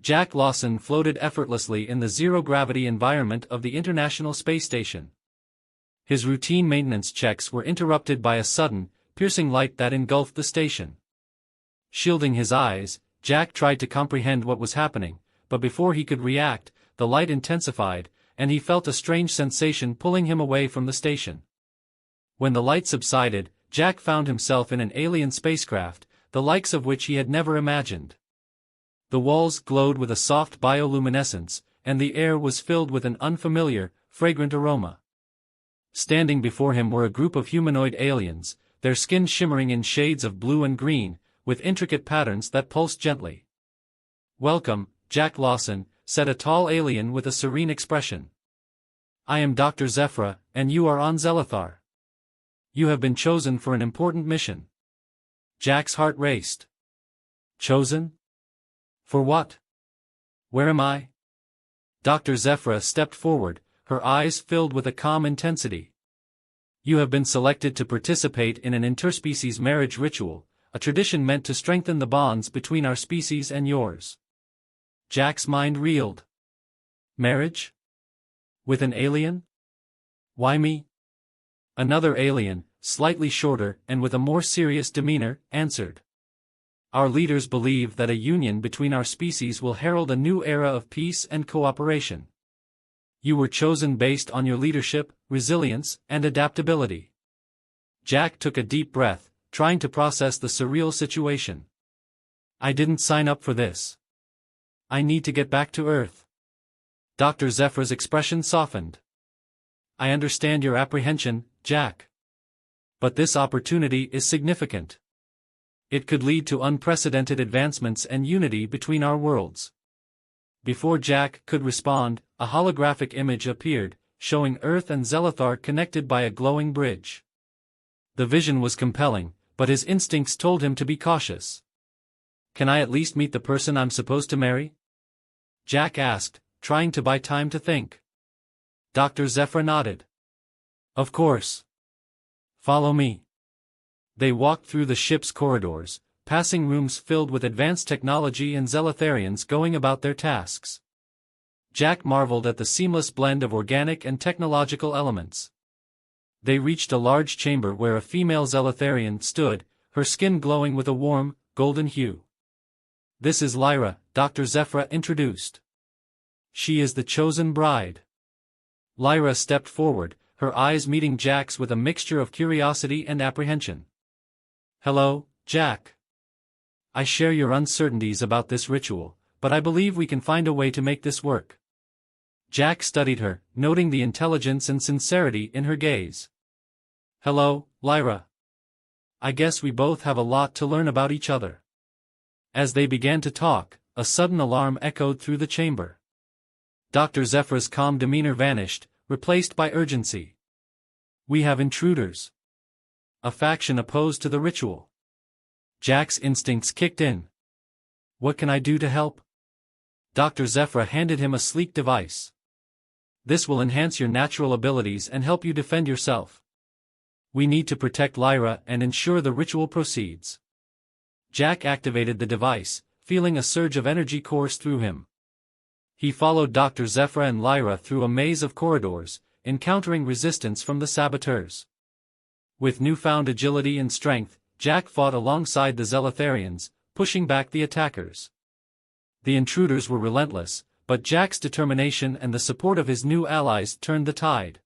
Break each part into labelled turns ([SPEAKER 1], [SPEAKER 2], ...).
[SPEAKER 1] Jack Lawson floated effortlessly in the zero-gravity environment of the International Space Station. His routine maintenance checks were interrupted by a sudden, piercing light that engulfed the station. Shielding his eyes, Jack tried to comprehend what was happening, but before he could react, the light intensified, and he felt a strange sensation pulling him away from the station. When the light subsided, Jack found himself in an alien spacecraft, the likes of which he had never imagined. The walls glowed with a soft bioluminescence, and the air was filled with an unfamiliar, fragrant aroma. Standing before him were a group of humanoid aliens, their skin shimmering in shades of blue and green, with intricate patterns that pulsed gently. "Welcome, Jack Lawson," said a tall alien with a serene expression. "I am Dr. Zefra, and you are on Zelathar. You have been chosen for an important mission." Jack's heart raced. Chosen? For what? Where am I? Dr. Zefra stepped forward, her eyes filled with a calm intensity. "You have been selected to participate in an interspecies marriage ritual, a tradition meant to strengthen the bonds between our species and yours." Jack's mind reeled. Marriage? With an alien? Why me? Another alien, slightly shorter and with a more serious demeanor, answered. "Our leaders believe that a union between our species will herald a new era of peace and cooperation. You were chosen based on your leadership, resilience, and adaptability." Jack took a deep breath, trying to process the surreal situation. "I didn't sign up for this. I need to get back to Earth." Dr. Zefra's expression softened. "I understand your apprehension, Jack. But this opportunity is significant. It could lead to unprecedented advancements and unity between our worlds." Before Jack could respond, a holographic image appeared, showing Earth and Zelathar connected by a glowing bridge. The vision was compelling, but his instincts told him to be cautious. "Can I at least meet the person I'm supposed to marry?" Jack asked, trying to buy time to think. Dr. Zefra nodded. "Of course. Follow me." They walked through the ship's corridors, passing rooms filled with advanced technology and Zelatharians going about their tasks. Jack marveled at the seamless blend of organic and technological elements. They reached a large chamber where a female Zelatharian stood, her skin glowing with a warm, golden hue. "This is Lyra," Dr. Zefra introduced. "She is the chosen bride." Lyra stepped forward, her eyes meeting Jack's with a mixture of curiosity and apprehension. "Hello, Jack. I share your uncertainties about this ritual, but I believe we can find a way to make this work." Jack studied her, noting the intelligence and sincerity in her gaze. "Hello, Lyra. I guess we both have a lot to learn about each other." As they began to talk, a sudden alarm echoed through the chamber. Dr. Zefra's calm demeanor vanished, replaced by urgency. "We have intruders. A faction opposed to the ritual." Jack's instincts kicked in. "What can I do to help?" Dr. Zefra handed him a sleek device. "This will enhance your natural abilities and help you defend yourself. We need to protect Lyra and ensure the ritual proceeds." Jack activated the device, feeling a surge of energy course through him. He followed Dr. Zefra and Lyra through a maze of corridors, encountering resistance from the saboteurs. With newfound agility and strength, Jack fought alongside the Zelatharians, pushing back the attackers. The intruders were relentless, but Jack's determination and the support of his new allies turned the tide.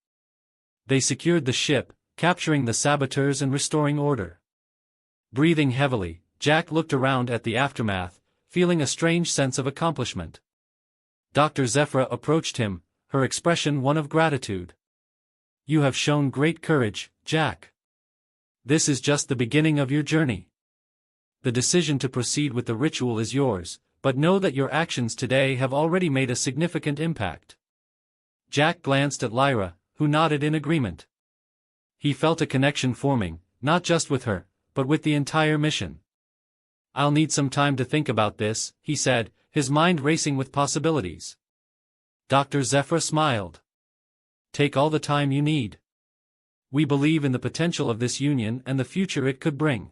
[SPEAKER 1] They secured the ship, capturing the saboteurs and restoring order. Breathing heavily, Jack looked around at the aftermath, feeling a strange sense of accomplishment. Dr. Zefra approached him, her expression one of gratitude. "You have shown great courage, Jack. This is just the beginning of your journey. The decision to proceed with the ritual is yours, but know that your actions today have already made a significant impact." Jack glanced at Lyra, who nodded in agreement. He felt a connection forming, not just with her, but with the entire mission. "I'll need some time to think about this," he said, his mind racing with possibilities. Dr. Zefra smiled. "Take all the time you need. We believe in the potential of this union and the future it could bring."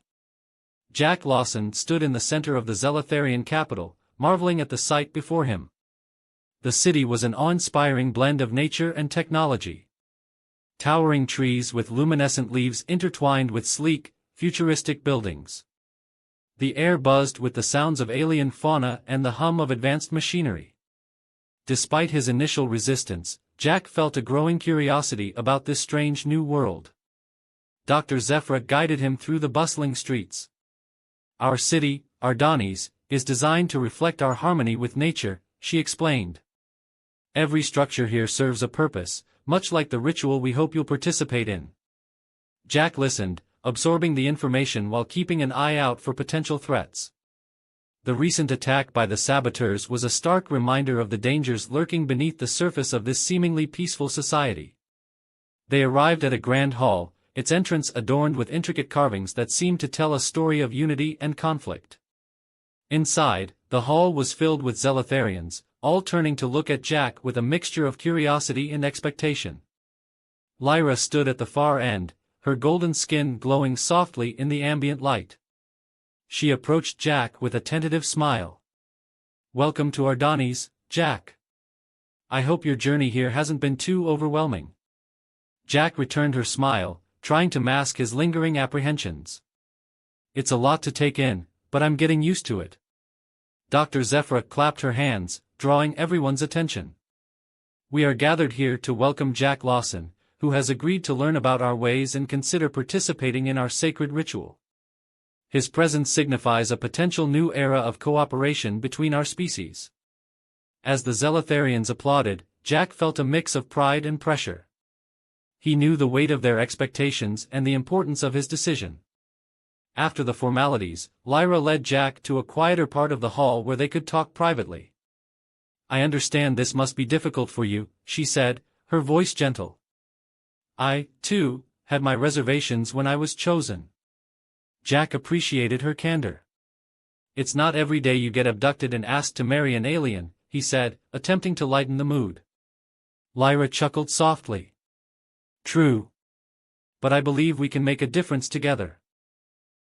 [SPEAKER 1] Jack Lawson stood in the center of the Zelatharian capital, marveling at the sight before him. The city was an awe-inspiring blend of nature and technology. Towering trees with luminescent leaves intertwined with sleek, futuristic buildings. The air buzzed with the sounds of alien fauna and the hum of advanced machinery. Despite his initial resistance, Jack felt a growing curiosity about this strange new world. Dr. Zephyr guided him through the bustling streets. Our city, Ardanes, is designed to reflect our harmony with nature, she explained. Every structure here serves a purpose, much like the ritual we hope you'll participate in. Jack listened, absorbing the information while keeping an eye out for potential threats. The recent attack by the saboteurs was a stark reminder of the dangers lurking beneath the surface of this seemingly peaceful society. They arrived at a grand hall, its entrance adorned with intricate carvings that seemed to tell a story of unity and conflict. Inside, the hall was filled with Zelatharians, all turning to look at Jack with a mixture of curiosity and expectation. Lyra stood at the far end, her golden skin glowing softly in the ambient light. She approached Jack with a tentative smile. "Welcome to Ardanes, Jack. I hope your journey here hasn't been too overwhelming." Jack returned her smile, trying to mask his lingering apprehensions. "It's a lot to take in, but I'm getting used to it." Dr. Zephyr clapped her hands, drawing everyone's attention. "We are gathered here to welcome Jack Lawson, who has agreed to learn about our ways and consider participating in our sacred ritual. His presence signifies a potential new era of cooperation between our species." As the Zelatharians applauded, Jack felt a mix of pride and pressure. He knew the weight of their expectations and the importance of his decision. After the formalities, Lyra led Jack to a quieter part of the hall where they could talk privately. "I understand this must be difficult for you," she said, her voice gentle. "I, too, had my reservations when I was chosen." Jack appreciated her candor. "It's not every day you get abducted and asked to marry an alien," he said, attempting to lighten the mood. Lyra chuckled softly. "True. But I believe we can make a difference together.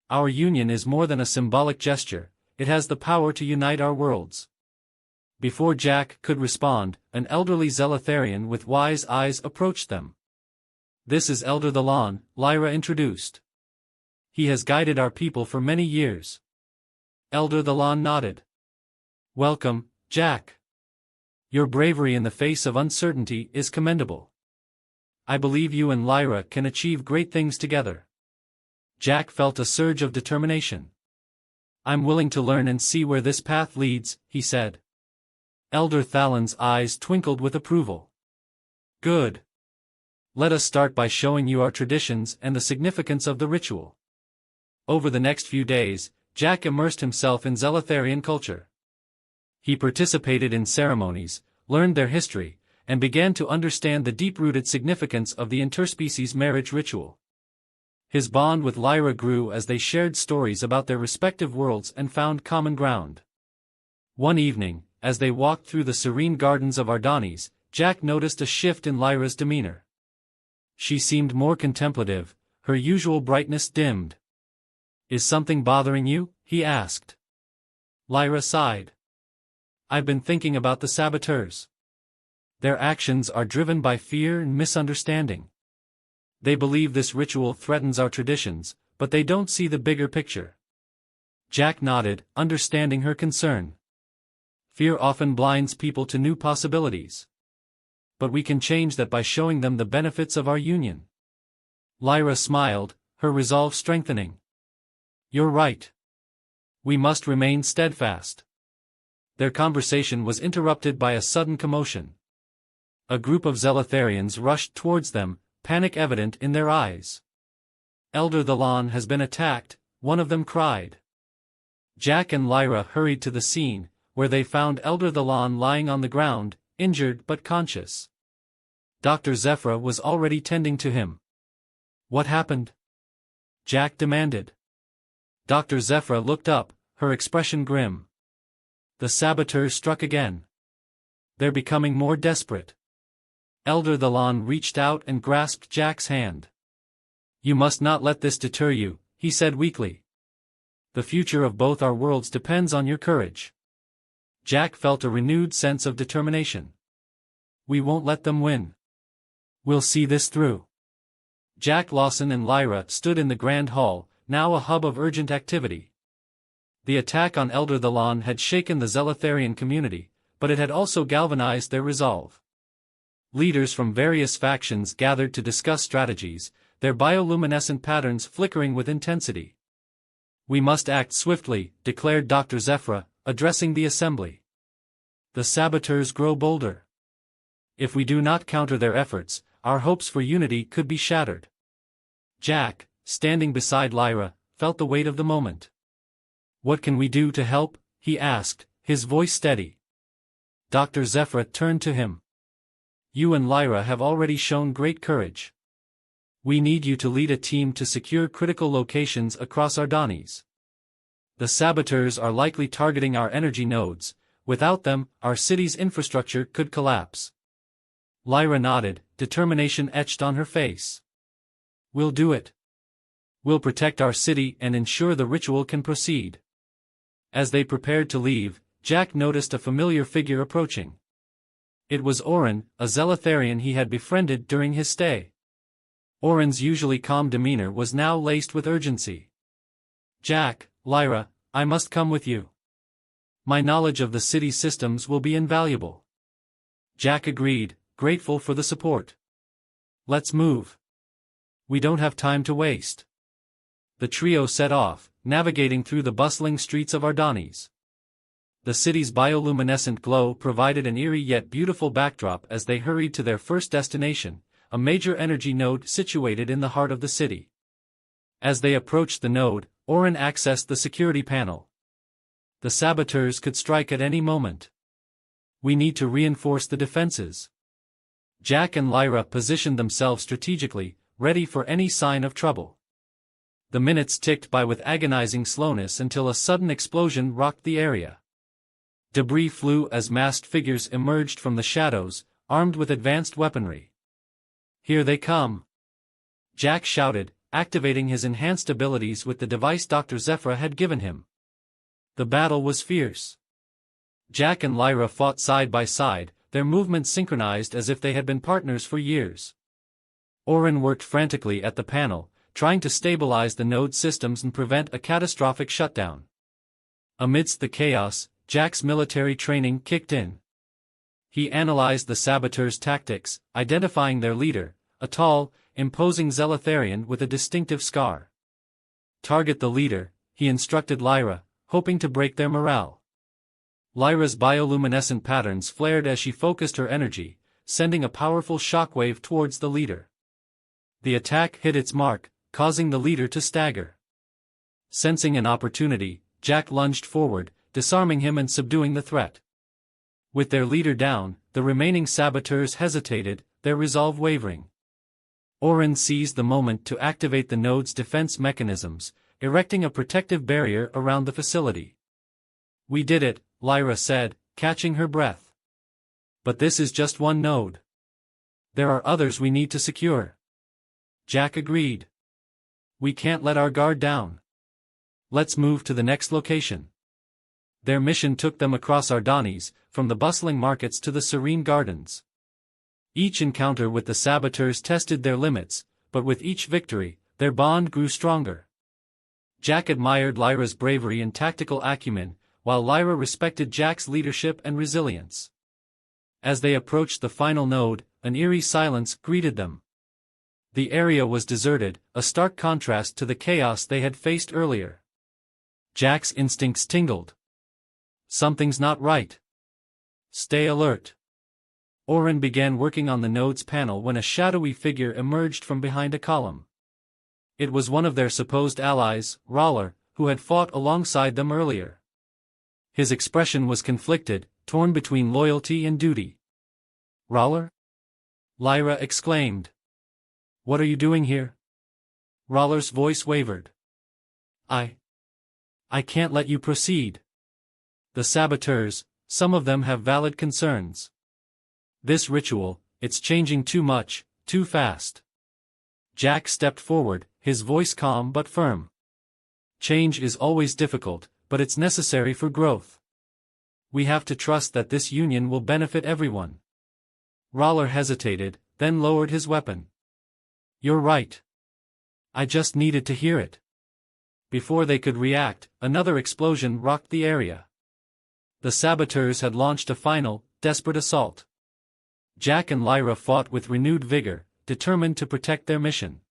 [SPEAKER 1] Our union is more than a symbolic gesture, it has the power to unite our worlds." Before Jack could respond, an elderly Zelatharian with wise eyes approached them. "This is Elder Thalan," Lyra introduced. "He has guided our people for many years." Elder Thalan nodded. "Welcome, Jack. Your bravery in the face of uncertainty is commendable. I believe you and Lyra can achieve great things together." Jack felt a surge of determination. "I'm willing to learn and see where this path leads," he said. Elder Thalan's eyes twinkled with approval. "Good. Let us start by showing you our traditions and the significance of the ritual." Over the next few days, Jack immersed himself in Zelatharian culture. He participated in ceremonies, learned their history, and began to understand the deep-rooted significance of the interspecies marriage ritual. His bond with Lyra grew as they shared stories about their respective worlds and found common ground. One evening, as they walked through the serene gardens of Ardanes, Jack noticed a shift in Lyra's demeanor. She seemed more contemplative, her usual brightness dimmed. "Is something bothering you?" he asked. Lyra sighed. "I've been thinking about the saboteurs. Their actions are driven by fear and misunderstanding. They believe this ritual threatens our traditions, but they don't see the bigger picture." Jack nodded, understanding her concern. "Fear often blinds people to new possibilities. But we can change that by showing them the benefits of our union." Lyra smiled, her resolve strengthening. "You're right. We must remain steadfast." Their conversation was interrupted by a sudden commotion. A group of Zelatharians rushed towards them, panic evident in their eyes. "Elder Thalan has been attacked," one of them cried. Jack and Lyra hurried to the scene, where they found Elder Thalan lying on the ground, injured but conscious. Dr. Zephyr was already tending to him. "What happened?" Jack demanded. Dr. Zephyr looked up, her expression grim. "The saboteurs struck again. They're becoming more desperate." Elder Thalan reached out and grasped Jack's hand. "You must not let this deter you," he said weakly. "The future of both our worlds depends on your courage." Jack felt a renewed sense of determination. We won't let them win. We'll see this through. Jack, Lawson and Lyra stood in the Grand Hall, now a hub of urgent activity. The attack on Elder Thalon had shaken the Zelatharian community, but it had also galvanized their resolve. Leaders from various factions gathered to discuss strategies, their bioluminescent patterns flickering with intensity. We must act swiftly, declared Dr. Zephyra, addressing the assembly. The saboteurs grow bolder. If we do not counter their efforts, our hopes for unity could be shattered. Jack, standing beside Lyra, felt the weight of the moment. What can we do to help? He asked, his voice steady. Dr. Zephyra turned to him. You and Lyra have already shown great courage. We need you to lead a team to secure critical locations across Ardanis. The saboteurs are likely targeting our energy nodes. Without them, our city's infrastructure could collapse. Lyra nodded, determination etched on her face. We'll do it. We'll protect our city and ensure the ritual can proceed. As they prepared to leave, Jack noticed a familiar figure approaching. It was Orin, a Zelatharian he had befriended during his stay. Orin's usually calm demeanor was now laced with urgency. Jack, Lyra, I must come with you. My knowledge of the city's systems will be invaluable. Jack agreed, grateful for the support. Let's move. We don't have time to waste. The trio set off, navigating through the bustling streets of Ardanis. The city's bioluminescent glow provided an eerie yet beautiful backdrop as they hurried to their first destination, a major energy node situated in the heart of the city. As they approached the node, Orin accessed the security panel. The saboteurs could strike at any moment. We need to reinforce the defenses. Jack and Lyra positioned themselves strategically, ready for any sign of trouble. The minutes ticked by with agonizing slowness until a sudden explosion rocked the area. Debris flew as masked figures emerged from the shadows, armed with advanced weaponry. Here they come! Jack shouted, activating his enhanced abilities with the device Dr. Zephyra had given him. The battle was fierce. Jack and Lyra fought side by side, their movements synchronized as if they had been partners for years. Orin worked frantically at the panel, trying to stabilize the node systems and prevent a catastrophic shutdown. Amidst the chaos, Jack's military training kicked in. He analyzed the saboteurs' tactics, identifying their leader, a tall, imposing Zelatharian with a distinctive scar. Target the leader, he instructed Lyra, hoping to break their morale. Lyra's bioluminescent patterns flared as she focused her energy, sending a powerful shockwave towards the leader. The attack hit its mark, causing the leader to stagger. Sensing an opportunity, Jack lunged forward, disarming him and subduing the threat. With their leader down, the remaining saboteurs hesitated, their resolve wavering. Orin seized the moment to activate the node's defense mechanisms, erecting a protective barrier around the facility. We did it, Lyra said, catching her breath. But this is just one node. There are others we need to secure. Jack agreed. We can't let our guard down. Let's move to the next location. Their mission took them across Ardanis, from the bustling markets to the serene gardens. Each encounter with the saboteurs tested their limits, but with each victory, their bond grew stronger. Jack admired Lyra's bravery and tactical acumen, while Lyra respected Jack's leadership and resilience. As they approached the final node, an eerie silence greeted them. The area was deserted, a stark contrast to the chaos they had faced earlier. Jack's instincts tingled. Something's not right. Stay alert. Orin began working on the node's panel when a shadowy figure emerged from behind a column. It was one of their supposed allies, Roller, who had fought alongside them earlier. His expression was conflicted, torn between loyalty and duty. Roller? Lyra exclaimed. What are you doing here? Roller's voice wavered. I can't let you proceed. The saboteurs, some of them have valid concerns. This ritual, it's changing too much, too fast. Jack stepped forward, his voice calm but firm. Change is always difficult, but it's necessary for growth. We have to trust that this union will benefit everyone. Roller hesitated, then lowered his weapon. You're right. I just needed to hear it. Before they could react, another explosion rocked the area. The saboteurs had launched a final, desperate assault. Jack and Lyra fought with renewed vigor, determined to protect their mission.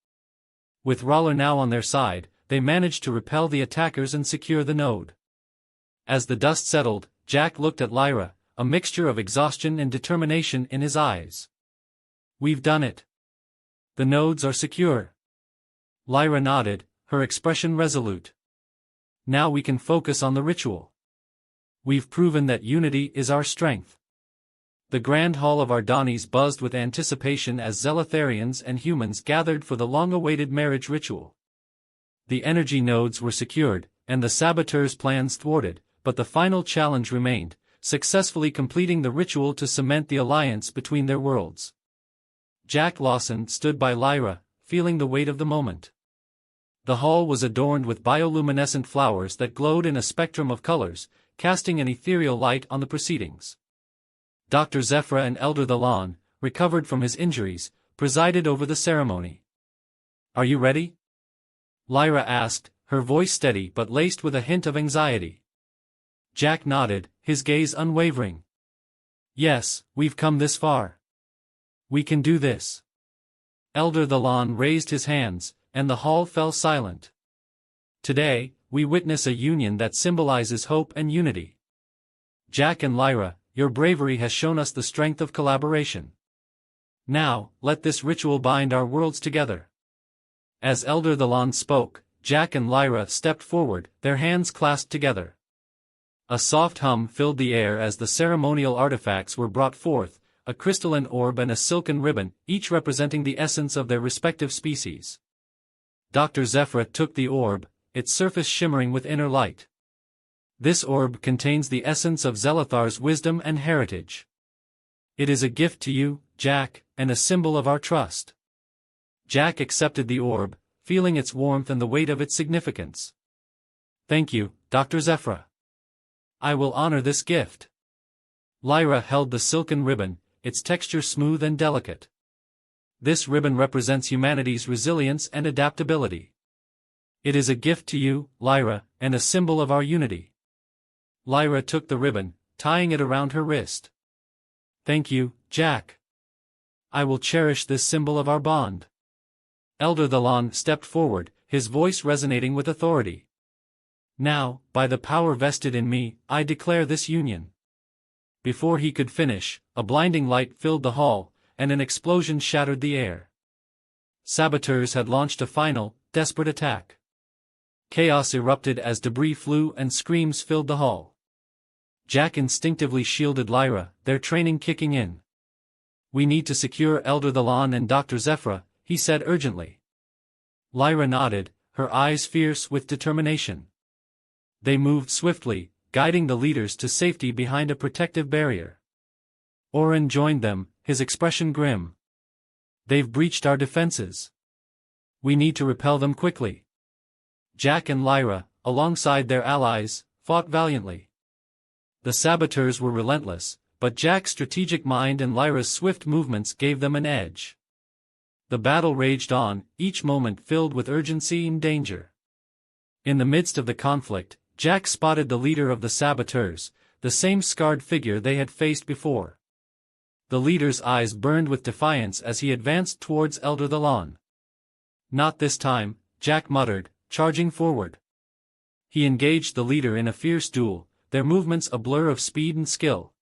[SPEAKER 1] With Roller now on their side, they managed to repel the attackers and secure the node. As the dust settled, Jack looked at Lyra, a mixture of exhaustion and determination in his eyes. We've done it. The nodes are secure. Lyra nodded, her expression resolute. Now we can focus on the ritual. We've proven that unity is our strength. The grand hall of Ardanis buzzed with anticipation as Zelatharians and humans gathered for the long-awaited marriage ritual. The energy nodes were secured, and the saboteurs' plans thwarted, but the final challenge remained, successfully completing the ritual to cement the alliance between their worlds. Jack Lawson stood by Lyra, feeling the weight of the moment. The hall was adorned with bioluminescent flowers that glowed in a spectrum of colors, casting an ethereal light on the proceedings. Dr. Zephyr and Elder Thalan, recovered from his injuries, presided over the ceremony. Are you ready? Lyra asked, her voice steady but laced with a hint of anxiety. Jack nodded, his gaze unwavering. Yes, we've come this far. We can do this. Elder Thalan raised his hands, and the hall fell silent. Today, we witness a union that symbolizes hope and unity. Jack and Lyra, your bravery has shown us the strength of collaboration. Now, let this ritual bind our worlds together. As Elder Thalan spoke, Jack and Lyra stepped forward, their hands clasped together. A soft hum filled the air as the ceremonial artifacts were brought forth, a crystalline orb and a silken ribbon, each representing the essence of their respective species. Dr. Zephyr took the orb, its surface shimmering with inner light. This orb contains the essence of Zelathar's wisdom and heritage. It is a gift to you, Jack, and a symbol of our trust. Jack accepted the orb, feeling its warmth and the weight of its significance. Thank you, Dr. Zephyr. I will honor this gift. Lyra held the silken ribbon, its texture smooth and delicate. This ribbon represents humanity's resilience and adaptability. It is a gift to you, Lyra, and a symbol of our unity. Lyra took the ribbon, tying it around her wrist. Thank you, Jack. I will cherish this symbol of our bond. Elder Thalan stepped forward, his voice resonating with authority. Now, by the power vested in me, I declare this union. Before he could finish, a blinding light filled the hall, and an explosion shattered the air. Saboteurs had launched a final, desperate attack. Chaos erupted as debris flew and screams filled the hall. Jack instinctively shielded Lyra, their training kicking in. We need to secure Elder Thalan and Dr. Zephyr, he said urgently. Lyra nodded, her eyes fierce with determination. They moved swiftly, guiding the leaders to safety behind a protective barrier. Oren joined them, his expression grim. They've breached our defenses. We need to repel them quickly. Jack and Lyra, alongside their allies, fought valiantly. The saboteurs were relentless, but Jack's strategic mind and Lyra's swift movements gave them an edge. The battle raged on, each moment filled with urgency and danger. In the midst of the conflict, Jack spotted the leader of the saboteurs, the same scarred figure they had faced before. The leader's eyes burned with defiance as he advanced towards Elder Thalan. Not this time, Jack muttered, charging forward. He engaged the leader in a fierce duel, their movements a blur of speed and skill.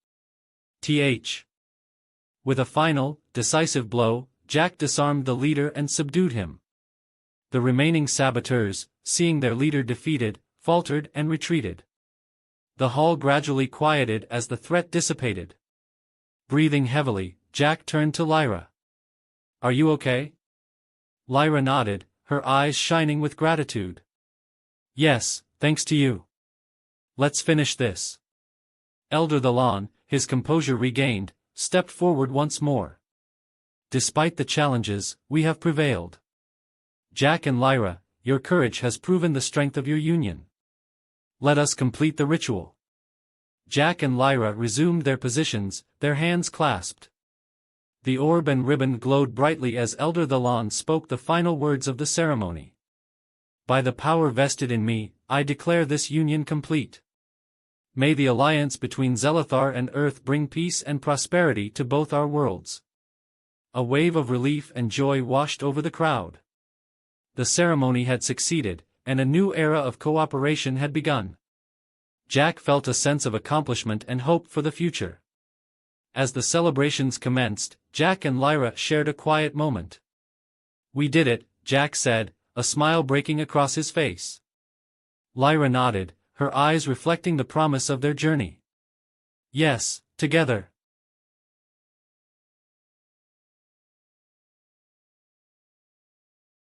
[SPEAKER 1] With a final, decisive blow, Jack disarmed the leader and subdued him. The remaining saboteurs, seeing their leader defeated, faltered and retreated. The hall gradually quieted as the threat dissipated. Breathing heavily, Jack turned to Lyra. Are you okay? Lyra nodded, her eyes shining with gratitude. Yes, thanks to you. Let's finish this. Elder Thalan, his composure regained, stepped forward once more. Despite the challenges, we have prevailed. Jack and Lyra, your courage has proven the strength of your union. Let us complete the ritual. Jack and Lyra resumed their positions, their hands clasped. The orb and ribbon glowed brightly as Elder Thalon spoke the final words of the ceremony. By the power vested in me, I declare this union complete. May the alliance between Zelithar and Earth bring peace and prosperity to both our worlds. A wave of relief and joy washed over the crowd. The ceremony had succeeded, and a new era of cooperation had begun. Jack felt a sense of accomplishment and hope for the future. As the celebrations commenced, Jack and Lyra shared a quiet moment. "We did it," Jack said, a smile breaking across his face. Lyra nodded, her eyes reflecting the promise of their journey. "Yes, together."